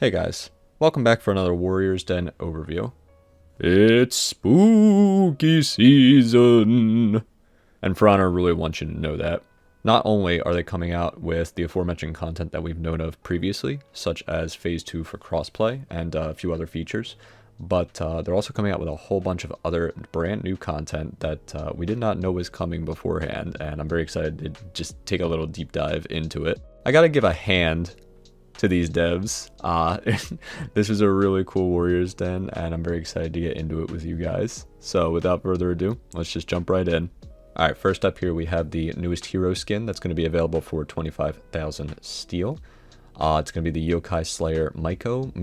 Hey guys, welcome back for another Warriors Den overview. It's spooky season! And For Honor really wants you to know that. Not only are they coming out with the aforementioned content that we've known of previously, such as Phase 2 for crossplay and a few other features, but they're also coming out with a whole bunch of other brand new content that we did not know was coming beforehand, and I'm very excited to just take a little deep dive into it. I gotta give a hand to these devs. This is a really cool Warriors Den, and I'm very excited to get into it with you guys. So without further ado, let's just jump right in. Alright, first up here we have the newest hero skin that's going to be available for 25,000 steel. It's going to be the Yokai Slayer Meiko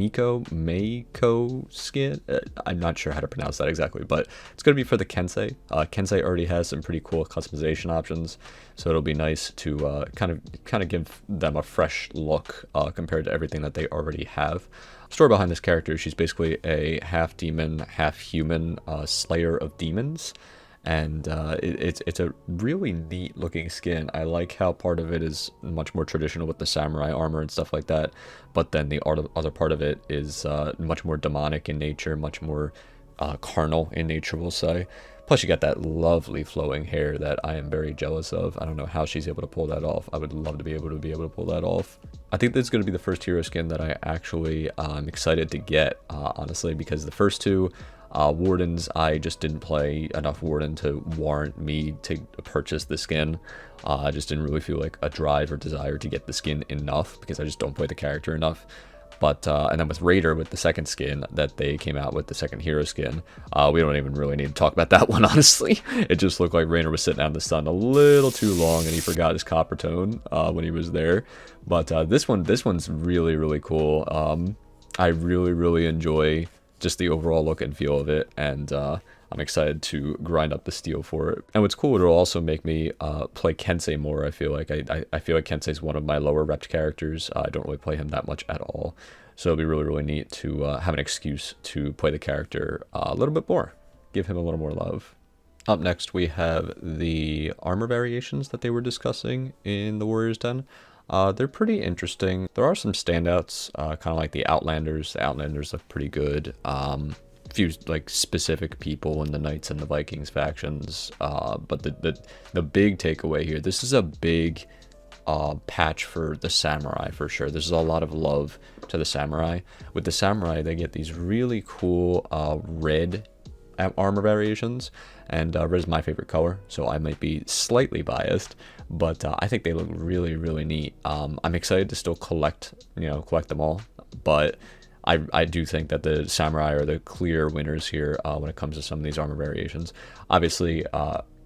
skin. I'm not sure how to pronounce that exactly, but it's going to be for the Kensei. Kensei already has some pretty cool customization options, so it'll be nice to kind of give them a fresh look compared to everything that they already have. Story behind this character: she's basically a half demon, half human slayer of demons. And it's a really neat looking skin. I like how part of it is much more traditional with the samurai armor and stuff like that, but then the other part of it is much more demonic in nature, much more carnal in nature, we'll say. Plus you got that lovely flowing hair that I am very jealous of. I don't know how she's able to pull that off. I would love to be able to pull that off. I think this is going to be the first hero skin that I actually am excited to get, honestly, because the first two Wardens, I just didn't play enough Warden to warrant me to purchase the skin. I just didn't really feel like a drive or desire to get the skin enough because I just don't play the character enough. But and then with Raider, with the second skin that they came out with, the second hero skin, we don't even really need to talk about that one, honestly. It just looked like Raider was sitting out in the sun a little too long and he forgot his copper tone when he was there. But this one's really, really cool. I really enjoy just the overall look and feel of it, and I'm excited to grind up the steel for it. And what's cool, it'll also make me play Kensei more. I feel like I feel like Kensei's one of my lower repped characters. I don't really play him that much at all, so it'll be really neat to have an excuse to play the character a little bit more, give him a little more love. Up next we have the armor variations that they were discussing in the Warriors Den. They're pretty interesting. There are some standouts, kind of like the Outlanders. The Outlanders look pretty good. A few like specific people in the Knights and the Vikings factions. But the big takeaway here, this is a big patch for the Samurai for sure. There's a lot of love to the Samurai. With the Samurai, they get these really cool red armor variations, and red is my favorite color, so I might be slightly biased, but I think they look really neat. I'm excited to still collect them all, but I do think that the Samurai are the clear winners here when it comes to some of these armor variations. Obviously,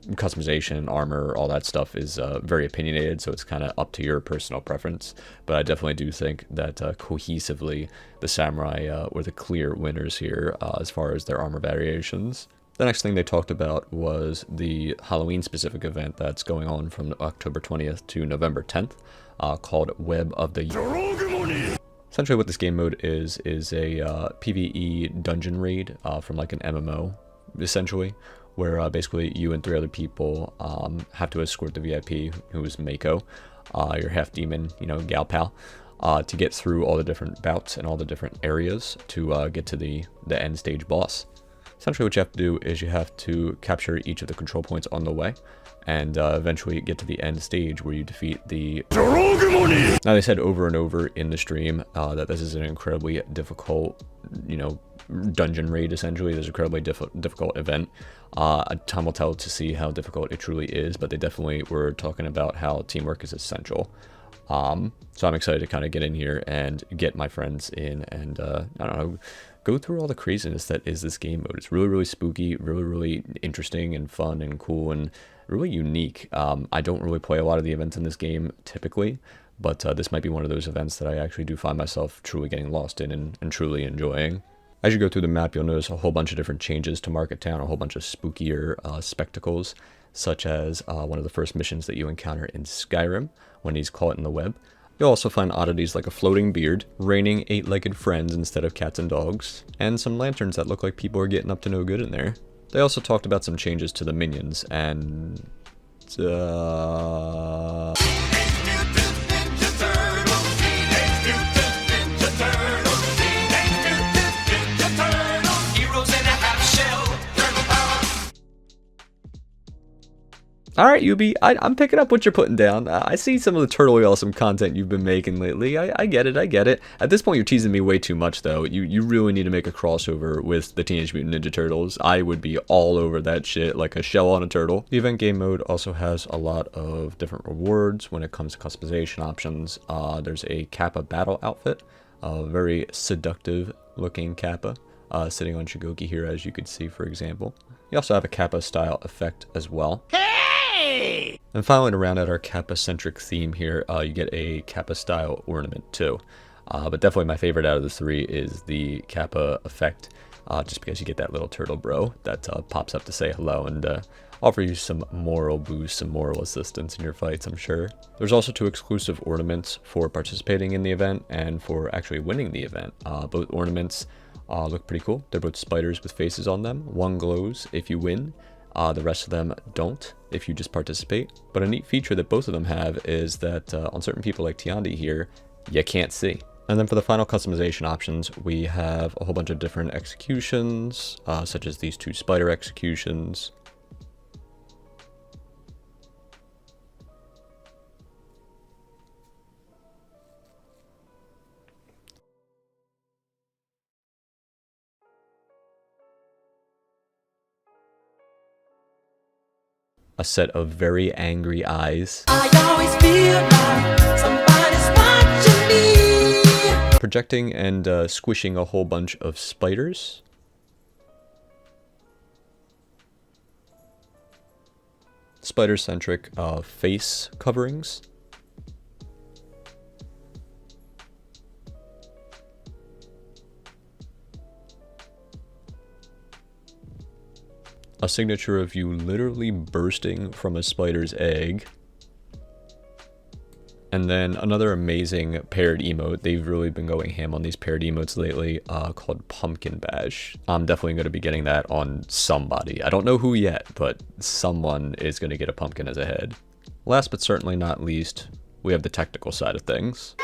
customization, armor, all that stuff is very opinionated, so it's kind of up to your personal preference, but I definitely do think that cohesively the Samurai were the clear winners here as far as their armor variations. The next thing they talked about was the Halloween specific event that's going on from October 20th to November 10th called Web of the Jorogumo. Essentially what this game mode is a PvE dungeon raid from like an MMO, essentially, where basically you and 3 other people have to escort the VIP, who is Meiko, your half demon, gal pal, to get through all the different bouts and all the different areas to get to the end stage boss. Essentially what you have to do is you have to capture each of the control points on the way, and eventually get to the end stage where you defeat the Jorogumo. Now they said over and over in the stream that this is an incredibly difficult, dungeon raid. Essentially, there's an incredibly difficult event. Time will tell to see how difficult it truly is, but they definitely were talking about how teamwork is essential. So I'm excited to kind of get in here and get my friends in and I don't know, go through all the craziness that is this game mode. It's really spooky, really interesting and fun and cool and really unique. I don't really play a lot of the events in this game typically, but this might be one of those events that I actually do find myself truly getting lost in and truly enjoying. As you go through the map, you'll notice a whole bunch of different changes to Market Town, a whole bunch of spookier spectacles, such as one of the first missions that you encounter in Skyrim when he's caught in the web. You'll also find oddities like a floating beard, raining 8-legged friends instead of cats and dogs, and some lanterns that look like people are getting up to no good in there. They also talked about some changes to the minions, and All right, Yubi, I'm picking up what you're putting down. I see some of the totally awesome content you've been making lately. I get it, I get it. At this point, you're teasing me way too much, though. You really need to make a crossover with the Teenage Mutant Ninja Turtles. I would be all over that shit like a shell on a turtle. The event game mode also has a lot of different rewards when it comes to customization options. There's a Kappa battle outfit, a very seductive looking Kappa. Sitting on Shigoki here, as you could see, for example. You also have a Kappa style effect as well. And finally, to round out our Kappa-centric theme here, you get a Kappa-style ornament too. But definitely my favorite out of the three is the Kappa effect, just because you get that little turtle bro that pops up to say hello and offer you some moral boost, some moral assistance in your fights, I'm sure. There's also 2 exclusive ornaments for participating in the event and for actually winning the event. Both ornaments look pretty cool. They're both spiders with faces on them. One glows if you win. The rest of them don't if you just participate. But a neat feature that both of them have is that on certain people like Tiandi here, you can't see. And then for the final customization options, we have a whole bunch of different executions, such as these 2 spider executions. A set of very angry eyes. I always feel like somebody's watching me. Projecting and squishing a whole bunch of spiders. Spider-centric face coverings. A signature of you literally bursting from a spider's egg. And then another amazing paired emote. They've really been going ham on these paired emotes lately, called Pumpkin Bash. I'm definitely going to be getting that on somebody. I don't know who yet, but someone is going to get a pumpkin as a head. Last but certainly not least, we have the technical side of things.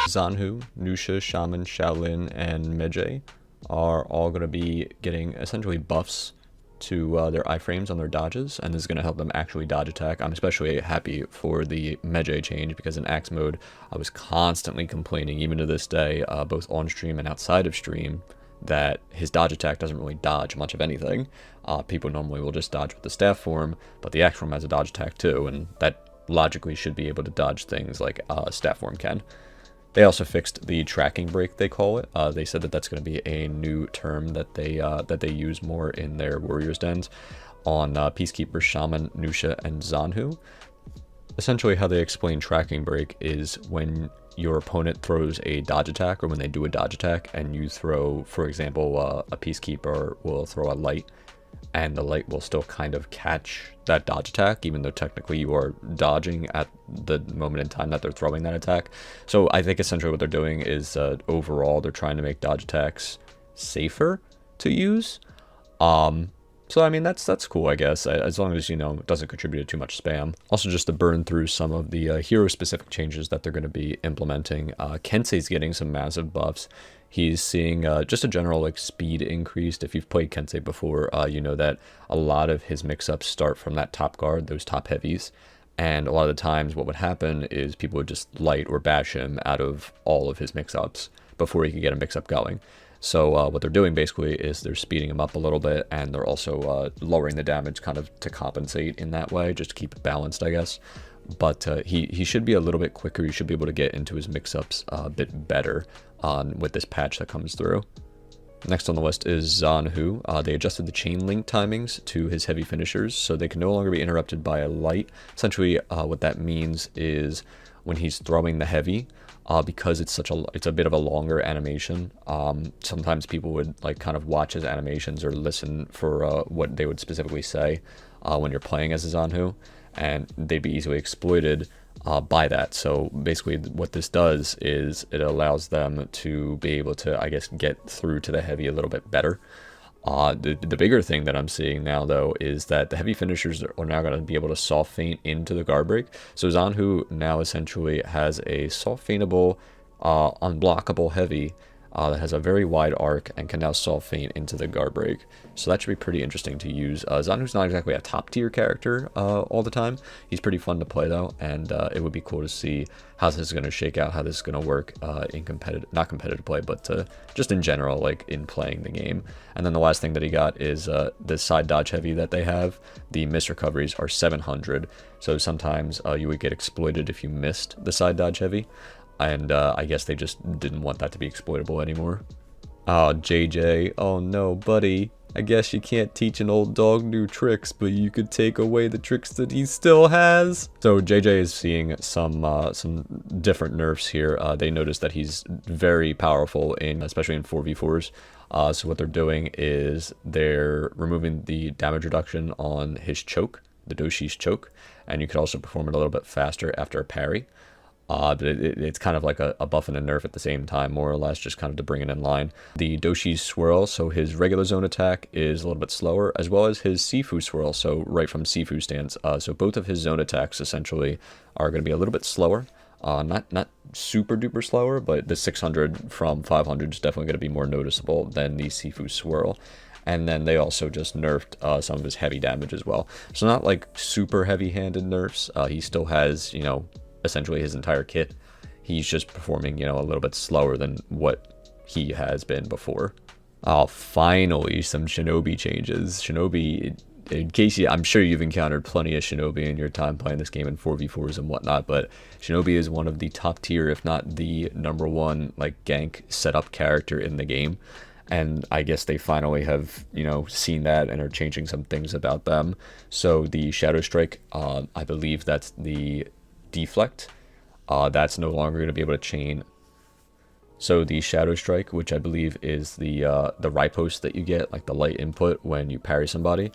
Zanhu, Nusha, Shaman, Shaolin, and Meijei are all going to be getting essentially buffs to their iframes on their dodges, and this is going to help them actually dodge attack. I'm especially happy for the Meijei change, because in Axe mode, I was constantly complaining, even to this day, both on stream and outside of stream, that his dodge attack doesn't really dodge much of anything. People normally will just dodge with the staff form, but the Axe form has a dodge attack too, and that logically should be able to dodge things like staff form can. They also fixed the tracking break, they call it. They said that that's going to be a new term that they use more in their Warriors Dens on Peacekeeper, Shaman, Nusha, and Zanhu. Essentially, how they explain tracking break is when your opponent throws a dodge attack, or when they do a dodge attack, and you throw, for example, a Peacekeeper will throw a light, and the light will still kind of catch that dodge attack, even though technically you are dodging at the moment in time that they're throwing that attack. So I think essentially what they're doing is overall they're trying to make dodge attacks safer to use. So I mean that's cool, I guess, as long as, you know, it doesn't contribute to too much spam. Also, just to burn through some of the hero specific changes that they're going to be implementing, Kensei's getting some massive buffs. He's seeing just a general like speed increased. If you've played Kensei before, you know that a lot of his mix-ups start from that top guard, those top heavies. And a lot of the times what would happen is people would just light or bash him out of all of his mix-ups before he could get a mix-up going. So what they're doing basically is they're speeding him up a little bit, and they're also lowering the damage kind of to compensate in that way, just to keep it balanced, I guess. But he should be a little bit quicker. You should be able to get into his mix-ups a bit better with this patch that comes through. Next on the list is Zanhu. They adjusted the chain link timings to his heavy finishers, so they can no longer be interrupted by a light. Essentially, what that means is when he's throwing the heavy, because it's a bit of a longer animation. Sometimes people would like kind of watch his animations or listen for what they would specifically say when you're playing as a Zanhu, and they'd be easily exploited by that. So basically what this does is it allows them to be able to, I guess, get through to the heavy a little bit better. The bigger thing that I'm seeing now, though, is that the heavy finishers are now going to be able to soft feint into the guard break. So Zanhu now essentially has a soft feintable, unblockable heavy that has a very wide arc and can now solve feint into the guard break. So that should be pretty interesting to use. Zanu's not exactly a top tier character all the time. He's pretty fun to play though, and it would be cool to see how this is going to shake out, how this is going to work in not competitive play, but just in general, like in playing the game. And then the last thing that he got is the side dodge heavy that they have. The miss recoveries are 700, so sometimes you would get exploited if you missed the side dodge heavy. And I guess they just didn't want that to be exploitable anymore. Oh, JJ. Oh no, buddy. I guess you can't teach an old dog new tricks, but you could take away the tricks that he still has. So JJ is seeing some different nerfs here. They noticed that he's very powerful especially in 4v4s. So what they're doing is they're removing the damage reduction on his choke, the Doshi's choke, and you could also perform it a little bit faster after a parry. But it's kind of like a buff and a nerf at the same time, more or less, just kind of to bring it in line. The Doshi's swirl, so his regular zone attack is a little bit slower, as well as his Sifu swirl, so right from Sifu stance. So both of his zone attacks essentially are going to be a little bit slower. Not super duper slower, but the 600 from 500 is definitely going to be more noticeable than the Sifu swirl. And then they also just nerfed some of his heavy damage as well. So not like super heavy-handed nerfs. He still has, you know, essentially his entire kit. He's just performing, you know, a little bit slower than what he has been before. Oh, finally some Shinobi changes. Shinobi, in case I'm sure you've encountered plenty of Shinobi in your time playing this game in 4v4s and whatnot, but Shinobi is one of the top tier, if not the #1, like, gank setup character in the game. And I guess they finally have, you know, seen that and are changing some things about them. So the Shadow Strike, I believe that's the deflect, that's no longer going to be able to chain. So the Shadow Strike, which I believe is the riposte that you get, like the light input when you parry somebody,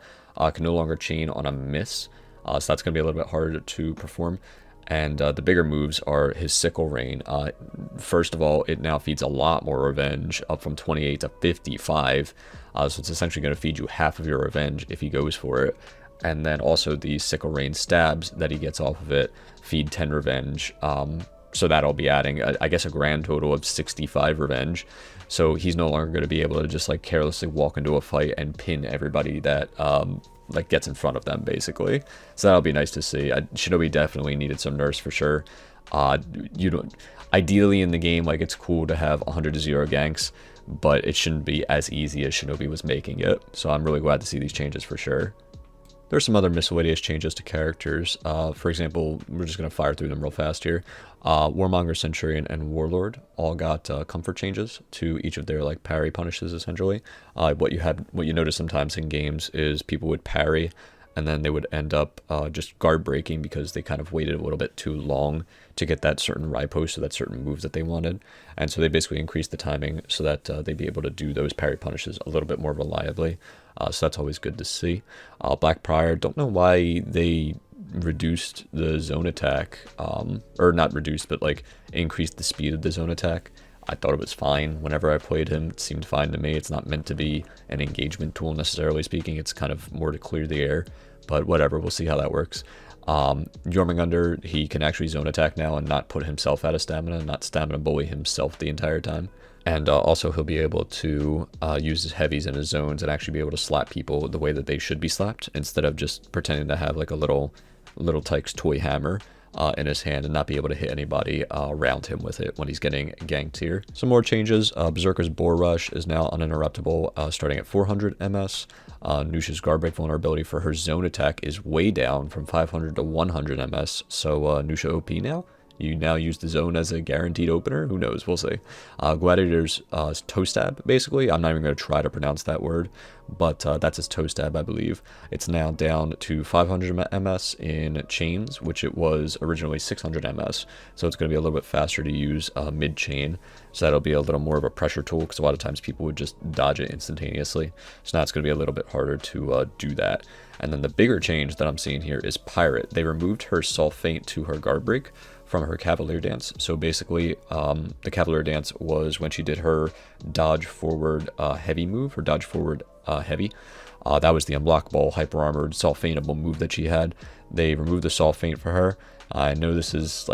can no longer chain on a miss. So that's going to be a little bit harder to perform. And the bigger moves are his Sickle Rain. First of all, it now feeds a lot more revenge, up from 28 to 55. So it's essentially going to feed you half of your revenge if he goes for it. And then also the Sickle Rain stabs that he gets off of it feed 10 revenge. So that'll be adding, I guess, a grand total of 65 revenge. So he's no longer going to be able to just like carelessly walk into a fight and pin everybody that like gets in front of them, basically. So that'll be nice to see. Shinobi definitely needed some nerfs for sure. Ideally in the game, like, it's cool to have 100-0 ganks, but it shouldn't be as easy as Shinobi was making it. So I'm really glad to see these changes for sure. There's some other miscellaneous changes to characters. For example, we're just going to fire through them real fast here. Warmonger, Centurion, and Warlord all got comfort changes to each of their like parry punishes, essentially. What you notice sometimes in games is people would parry and then they would end up just guard breaking because they kind of waited a little bit too long to get that certain riposte or that certain move that they wanted. And so they basically increased the timing so that they'd be able to do those parry punishes a little bit more reliably. So that's always good to see. Black Prior, don't know why they reduced the zone attack, or not reduced, but like increased the speed of the zone attack. I thought it was fine. Whenever I played him, it seemed fine to me. It's not meant to be an engagement tool necessarily speaking. It's kind of more to clear the air, but whatever, we'll see how that works. Jormungandr, he can actually zone attack now and not put himself out of stamina, not stamina bully himself the entire time. And also he'll be able to use his heavies in his zones and actually be able to slap people the way that they should be slapped, instead of just pretending to have like a little Tyke's toy hammer in his hand and not be able to hit anybody around him with it when he's getting ganked here. Some more changes. Berserker's Boar Rush is now uninterruptible, starting at 400 MS. Nusha's guard break vulnerability for her zone attack is way down from 500 to 100 MS. So Nusha OP now. You now use the zone as a guaranteed opener? Who knows? We'll see. Gladiator's toe stab, basically. I'm not even going to try to pronounce that word, but that's his toe stab, I believe. It's now down to 500 MS in chains, which it was originally 600 MS. So it's going to be a little bit faster to use mid-chain. So that'll be a little more of a pressure tool, because a lot of times people would just dodge it instantaneously. So now it's going to be a little bit harder to do that. And then the bigger change that I'm seeing here is Pirate. They removed her Solve Feint to her guard break from her Cavalier Dance. So basically, the Cavalier Dance was when she did her dodge forward heavy move, her dodge forward heavy. That was the unblockable, hyper-armored, soft-feintable move that she had. They removed the soft feint for her. I know this is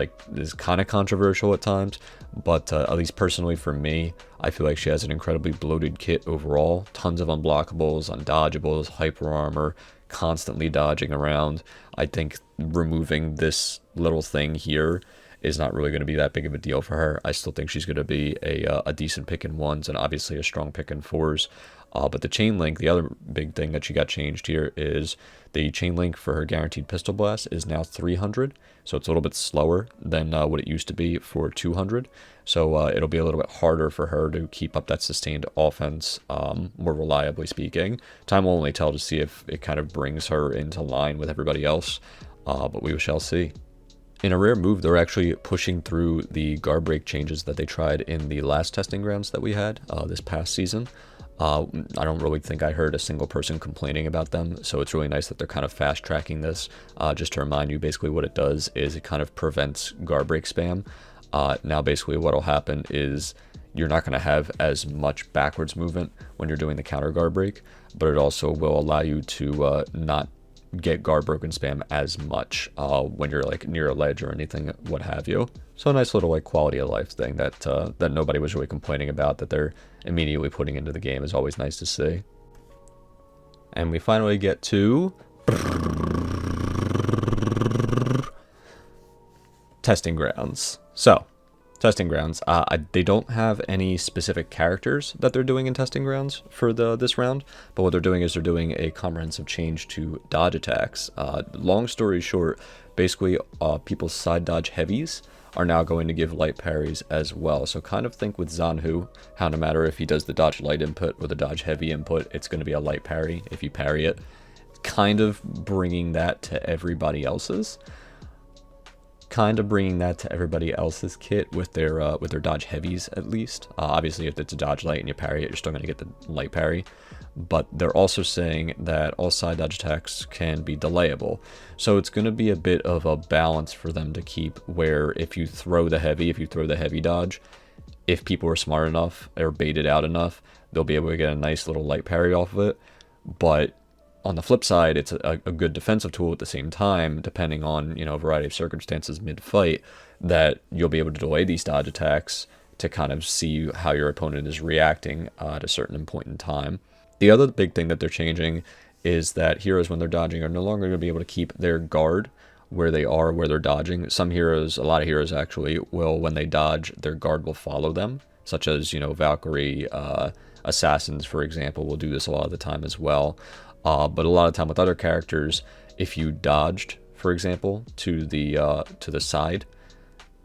kind of controversial at times, but at least personally for me, I feel like she has an incredibly bloated kit overall. Tons of unblockables, undodgeables, hyper armor, constantly dodging around. I think removing this little thing here is not really going to be that big of a deal for her. I still think she's going to be a decent pick in ones and obviously a strong pick in fours. But the chain link, the other big thing that she got changed here is the chain link for her guaranteed pistol blast is now 300. So it's a little bit slower than what it used to be for 200. So it'll be a little bit harder for her to keep up that sustained offense, more reliably speaking. Time will only tell to see if it kind of brings her into line with everybody else, but we shall see. In a rare move, they're actually pushing through the guard break changes that they tried in the last testing grounds that we had this past season. I don't really think I heard a single person complaining about them, so it's really nice that they're kind of fast tracking this. Just to remind you, basically what it does is it kind of prevents guard break spam. Now basically what'll happen is you're not going to have as much backwards movement when you're doing the counter guard break, but it also will allow you to not get guard broken spam as much when you're like near a ledge or anything, what have you. So a nice little like quality of life thing that that nobody was really complaining about, that they're immediately putting into the game, is always nice to see. And we finally get to testing grounds. So testing grounds, they don't have any specific characters that they're doing in testing grounds for this round, but what they're doing is they're doing a comprehensive change to dodge attacks. Long story short, basically people's side dodge heavies are now going to give light parries as well. So kind of think with Zanhu, how no matter if he does the dodge light input or the dodge heavy input, it's going to be a light parry if you parry it. Kind of bringing that to everybody else's. Kit with their dodge heavies, at least. Obviously, if it's a dodge light and you parry it, you're still going to get the light parry. But they're also saying that all side dodge attacks can be delayable. So it's going to be a bit of a balance for them to keep, where if you throw the heavy dodge, if people are smart enough or baited out enough, they'll be able to get a nice little light parry off of it. But on the flip side, it's a good defensive tool at the same time, depending on, you know, a variety of circumstances mid-fight, that you'll be able to delay these dodge attacks to kind of see how your opponent is reacting at a certain point in time. The other big thing that they're changing is that heroes, when they're dodging, are no longer going to be able to keep their guard where they are, where they're dodging. Some heroes, a lot of heroes actually, will, when they dodge, their guard will follow them, such as, you know, Valkyrie, Assassins, for example, will do this a lot of the time as well. But a lot of time with other characters, if you dodged, for example, to the side,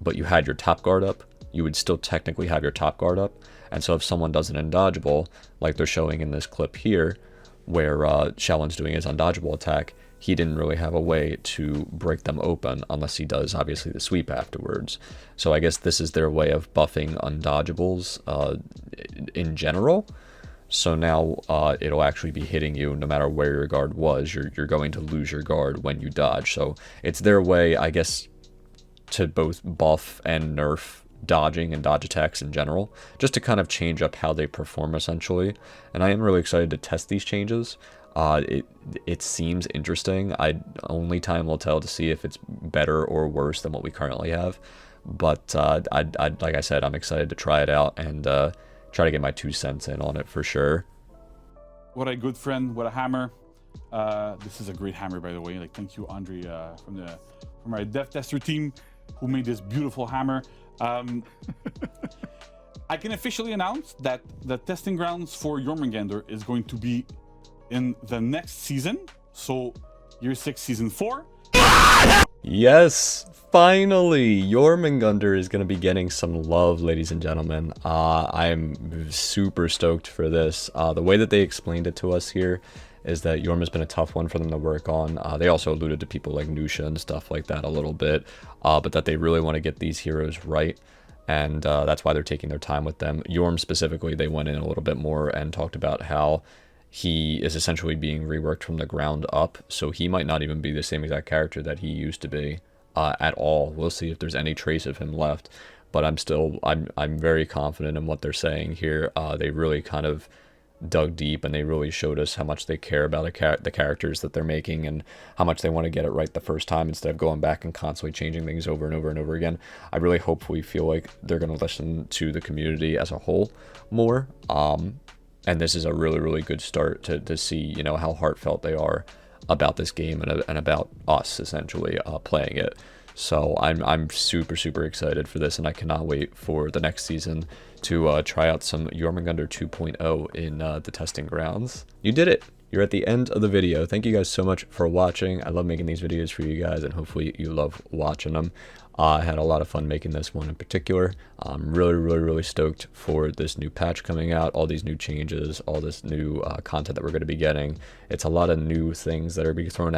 but you had your top guard up, you would still technically have your top guard up. And so if someone does an undodgeable, like they're showing in this clip here, where Shaolin's doing his undodgeable attack, he didn't really have a way to break them open unless he does, obviously, the sweep afterwards. So I guess this is their way of buffing undodgeables in general. So now it'll actually be hitting you no matter where your guard was. You're going to lose your guard when you dodge. So it's their way, I guess, to both buff and nerf dodging and dodge attacks in general, just to kind of change up how they perform, essentially. And I am really excited to test these changes. It seems interesting. Only time will tell to see if it's better or worse than what we currently have. But like I said, I'm excited to try it out and try to get my 2 cents in on it for sure. What a good friend, what a hammer. This is a great hammer, by the way. Like, thank you, Andre, from our dev tester team, who made this beautiful hammer. I can officially announce that the testing grounds for Jormungandr is going to be in the next season, so year 6, season 4. Yes, finally, Jormungandr is going to be getting some love, ladies and gentlemen. I'm super stoked for this. The way that they explained it to us here is that Jorm has been a tough one for them to work on. They also alluded to people like Nusha and stuff like that a little bit, but that they really want to get these heroes right, and that's why they're taking their time with them. Jorm specifically, they went in a little bit more and talked about how he is essentially being reworked from the ground up, so he might not even be the same exact character that he used to be at all. We'll see if there's any trace of him left, but I'm very confident in what they're saying here. They really kind of dug deep and they really showed us how much they care about the characters that they're making and how much they want to get it right the first time instead of going back and constantly changing things over and over and over again. I really hopefully feel like they're going to listen to the community as a whole more. And this is a really, really good start to see, you know, how heartfelt they are about this game and about us essentially playing it. So I'm super, super excited for this, and I cannot wait for the next season to try out some Jormungandr 2.0 in the testing grounds. You did it! You're at the end of the video. Thank you guys so much for watching. I love making these videos for you guys, and hopefully you love watching them. I had a lot of fun making this one in particular. I'm really, really, really stoked for this new patch coming out, all these new changes, all this new content that we're going to be getting. It's a lot of new things that are being thrown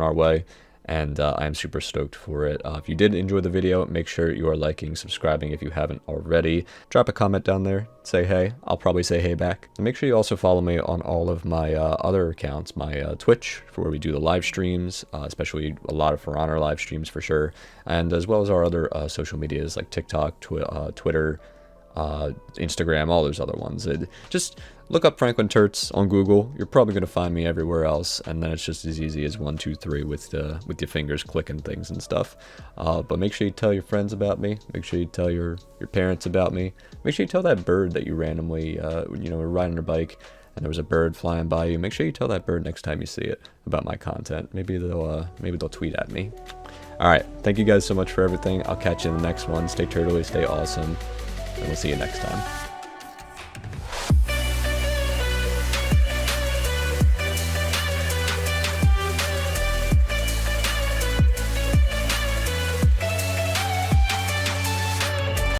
our way. And I'm super stoked for it. If you did enjoy the video, make sure you are liking, subscribing if you haven't already. Drop a comment down there, say hey. I'll probably say hey back. And make sure you also follow me on all of my other accounts, my Twitch, for where we do the live streams, especially a lot of For Honor live streams for sure, and as well as our other social medias like TikTok, Twitter, Instagram, all those other ones. Just look up FranklinTurtz on Google. You're probably going to find me everywhere else, and then it's just as easy as 1, 2, 3 with your fingers clicking things and stuff. But make sure you tell your friends about me. Make sure you tell your parents about me. Make sure you tell that bird that you randomly, were riding your bike and there was a bird flying by you. Make sure you tell that bird next time you see it about my content. Maybe they'll tweet at me. All right, thank you guys so much for everything. I'll catch you in the next one. Stay turtly, stay awesome, and we'll see you next time.